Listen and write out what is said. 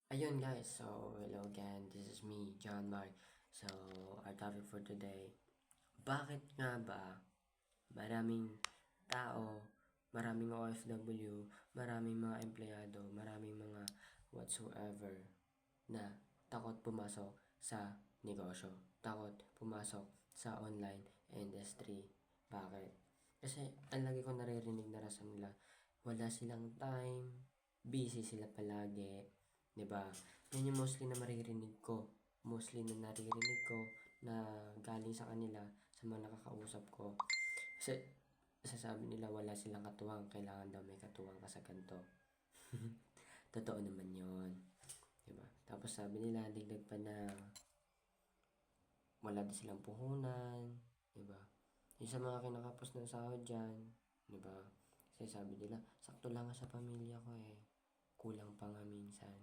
Ayun guys, so hello again, this is me, John Mark. So, our topic for today, bakit nga ba maraming tao, maraming OFW, maraming mga empleyado, maraming mga whatsoever na takot pumasok sa negosyo, takot pumasok sa online industry. Bakit? Kasi ang lagi ko naririnig na rason nila, wala silang time, busy sila palagi, 'di ba? Yan yung mostly na maririnig ko, mostly na naririnig ko na galing sa kanila, sa mga nakakausap ko. Kasi sasabi nila wala silang katuwang, kailangan daw may katuwang ka sa ganito. Totoo naman yon, 'di ba? Tapos sabi nila, dagdag pa na wala din silang puhunan, 'di ba? Yung sa mga kinakapos ng sahod diyan, 'di ba? Kasi sabi nila, sakto lang nga sa pamilya ko eh. Kulang pa nga minsan.